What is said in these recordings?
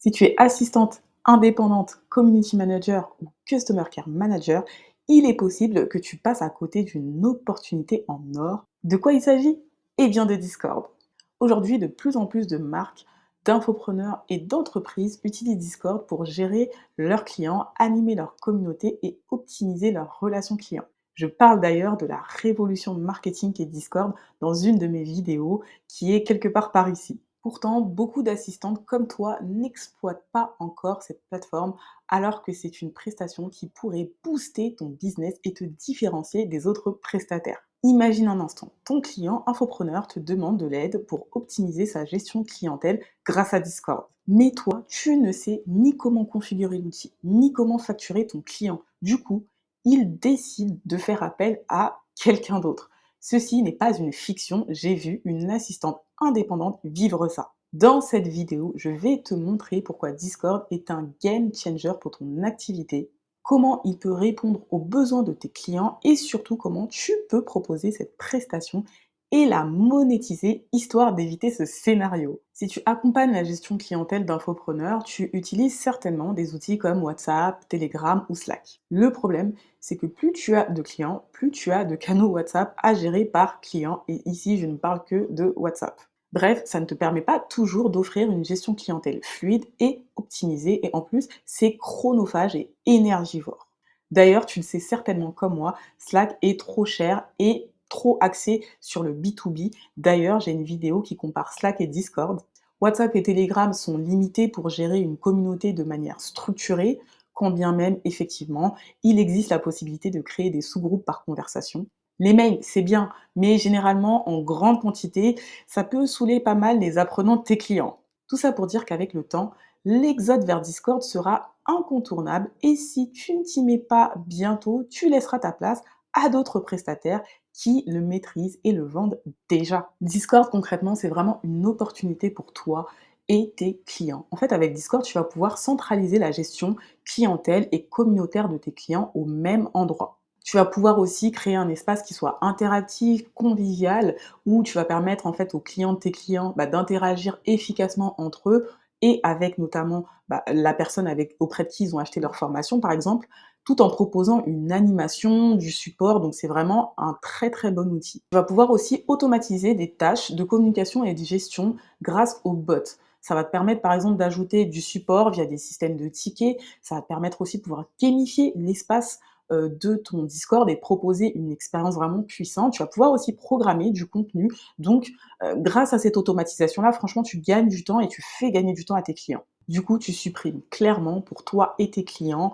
Si tu es assistante indépendante, community manager ou customer care manager, il est possible que tu passes à côté d'une opportunité en or. De quoi il s'agit? Eh bien de Discord. Aujourd'hui, de plus en plus de marques, d'infopreneurs et d'entreprises utilisent Discord pour gérer leurs clients, animer leur communauté et optimiser leurs relations clients. Je parle d'ailleurs de la révolution marketing qu'est Discord dans une de mes vidéos qui est quelque part par ici. Pourtant, beaucoup d'assistantes comme toi n'exploitent pas encore cette plateforme alors que c'est une prestation qui pourrait booster ton business et te différencier des autres prestataires. Imagine un instant, ton client infopreneur te demande de l'aide pour optimiser sa gestion clientèle grâce à Discord. Mais toi, tu ne sais ni comment configurer l'outil, ni comment facturer ton client. Du coup, il décide de faire appel à quelqu'un d'autre. Ceci n'est pas une fiction, j'ai vu une assistante indépendante vivre ça. Dans cette vidéo, je vais te montrer pourquoi Discord est un game changer pour ton activité, comment il peut répondre aux besoins de tes clients et surtout comment tu peux proposer cette prestation et la monétiser histoire d'éviter ce scénario. Si tu accompagnes la gestion clientèle d'infopreneurs, tu utilises certainement des outils comme WhatsApp, Telegram ou Slack. Le problème, c'est que plus tu as de clients, plus tu as de canaux WhatsApp à gérer par client. Et ici, je ne parle que de WhatsApp. Bref, ça ne te permet pas toujours d'offrir une gestion clientèle fluide et optimisée. Et en plus, c'est chronophage et énergivore. D'ailleurs, tu le sais certainement comme moi, Slack est trop cher et trop axé sur le B2B. D'ailleurs, j'ai une vidéo qui compare Slack et Discord. WhatsApp et Telegram sont limités pour gérer une communauté de manière structurée, quand bien même, effectivement, il existe la possibilité de créer des sous-groupes par conversation. Les mails, c'est bien, mais généralement en grande quantité, ça peut saouler pas mal les apprenants de tes clients. Tout ça pour dire qu'avec le temps, l'exode vers Discord sera incontournable et si tu ne t'y mets pas bientôt, tu laisseras ta place à d'autres prestataires qui le maîtrisent et le vendent déjà. Discord, concrètement, c'est vraiment une opportunité pour toi et tes clients. En fait, avec Discord, tu vas pouvoir centraliser la gestion clientèle et communautaire de tes clients au même endroit. Tu vas pouvoir aussi créer un espace qui soit interactif, convivial, où tu vas permettre en fait aux clients de tes clients d'interagir efficacement entre eux et avec notamment la personne auprès de qui ils ont acheté leur formation, par exemple, tout en proposant une animation, du support. Donc c'est vraiment un très très bon outil. Tu vas pouvoir aussi automatiser des tâches de communication et de gestion grâce aux bots. Ça va te permettre par exemple d'ajouter du support via des systèmes de tickets. Ça va te permettre aussi de pouvoir gamifier l'espace de ton Discord et proposer une expérience vraiment puissante. Tu vas pouvoir aussi programmer du contenu. Donc, grâce à cette automatisation-là, franchement, tu gagnes du temps et tu fais gagner du temps à tes clients. Du coup, tu supprimes clairement pour toi et tes clients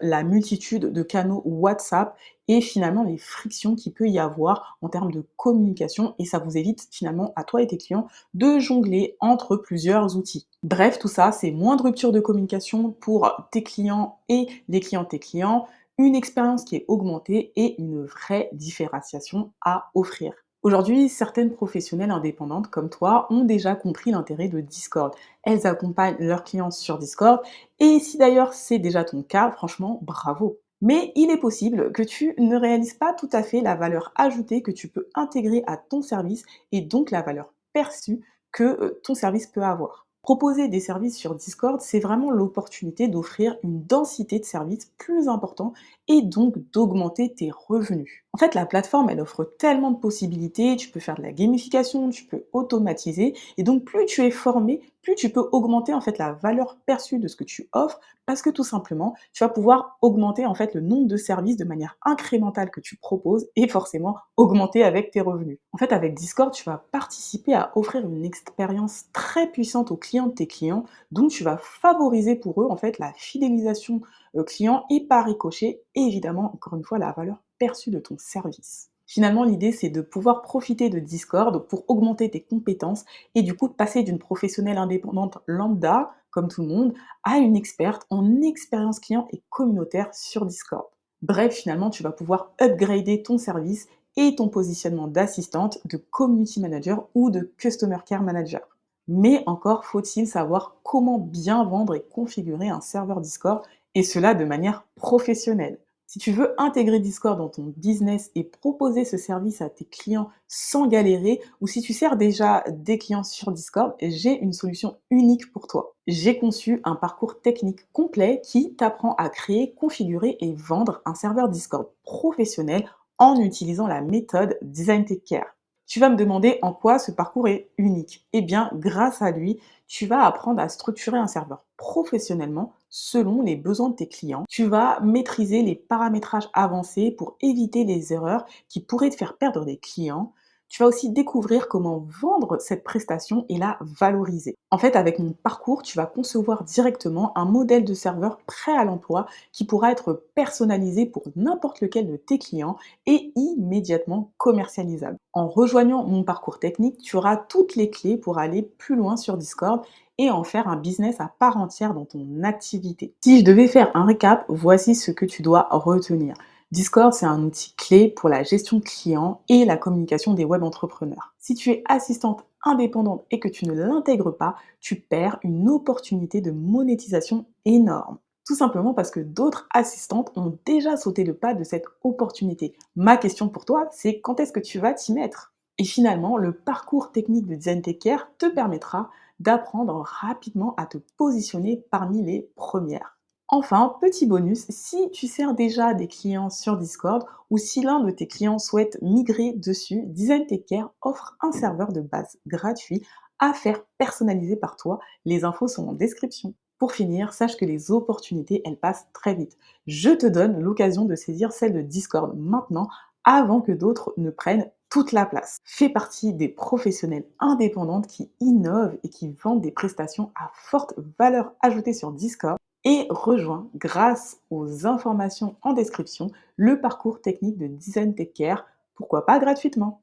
la multitude de canaux WhatsApp et finalement les frictions qu'il peut y avoir en termes de communication et ça vous évite finalement à toi et tes clients de jongler entre plusieurs outils. Bref, tout ça, c'est moins de rupture de communication pour tes clients et les clients de tes clients, une expérience qui est augmentée et une vraie différenciation à offrir. Aujourd'hui, certaines professionnelles indépendantes comme toi ont déjà compris l'intérêt de Discord. Elles accompagnent leurs clients sur Discord et si d'ailleurs c'est déjà ton cas, franchement, bravo. Mais il est possible que tu ne réalises pas tout à fait la valeur ajoutée que tu peux intégrer à ton service et donc la valeur perçue que ton service peut avoir. Proposer des services sur Discord, c'est vraiment l'opportunité d'offrir une densité de services plus importante et donc d'augmenter tes revenus. En fait, la plateforme, elle offre tellement de possibilités, tu peux faire de la gamification, tu peux automatiser et donc plus tu es formé, plus tu peux augmenter en fait la valeur perçue de ce que tu offres parce que tout simplement, tu vas pouvoir augmenter en fait le nombre de services de manière incrémentale que tu proposes et forcément augmenter avec tes revenus. En fait, avec Discord, tu vas participer à offrir une expérience très puissante aux clients de tes clients, donc tu vas favoriser pour eux en fait la fidélisation client et par ricochet, évidemment, encore une fois, la valeur perçue de ton service. Finalement, l'idée, c'est de pouvoir profiter de Discord pour augmenter tes compétences et du coup de passer d'une professionnelle indépendante lambda, comme tout le monde, à une experte en expérience client et communautaire sur Discord. Bref, finalement, tu vas pouvoir upgrader ton service et ton positionnement d'assistante, de community manager ou de customer care manager. Mais encore faut-il savoir comment bien vendre et configurer un serveur Discord et cela de manière professionnelle. Si tu veux intégrer Discord dans ton business et proposer ce service à tes clients sans galérer, ou si tu sers déjà des clients sur Discord, j'ai une solution unique pour toi. J'ai conçu un parcours technique complet qui t'apprend à créer, configurer et vendre un serveur Discord professionnel en utilisant la méthode Design Take Care. Tu vas me demander en quoi ce parcours est unique. Eh bien, grâce à lui, tu vas apprendre à structurer un serveur professionnellement selon les besoins de tes clients. Tu vas maîtriser les paramétrages avancés pour éviter les erreurs qui pourraient te faire perdre des clients. Tu vas aussi découvrir comment vendre cette prestation et la valoriser. En fait, avec mon parcours, tu vas concevoir directement un modèle de serveur prêt à l'emploi qui pourra être personnalisé pour n'importe lequel de tes clients et immédiatement commercialisable. En rejoignant mon parcours technique, tu auras toutes les clés pour aller plus loin sur Discord et en faire un business à part entière dans ton activité. Si je devais faire un récap, voici ce que tu dois retenir. Discord, c'est un outil clé pour la gestion client et la communication des web entrepreneurs. Si tu es assistante indépendante et que tu ne l'intègres pas, tu perds une opportunité de monétisation énorme. Tout simplement parce que d'autres assistantes ont déjà sauté le pas de cette opportunité. Ma question pour toi, c'est quand est-ce que tu vas t'y mettre? Et finalement, le parcours technique de Design Take Care te permettra d'apprendre rapidement à te positionner parmi les premières. Enfin, petit bonus, si tu sers déjà des clients sur Discord ou si l'un de tes clients souhaite migrer dessus, Design Take Care offre un serveur de base gratuit à faire personnaliser par toi. Les infos sont en description. Pour finir, sache que les opportunités, elles passent très vite. Je te donne l'occasion de saisir celle de Discord maintenant avant que d'autres ne prennent toute la place. Fais partie des professionnels indépendantes qui innovent et qui vendent des prestations à forte valeur ajoutée sur Discord et rejoins, grâce aux informations en description, le parcours technique de Design Take Care, pourquoi pas gratuitement.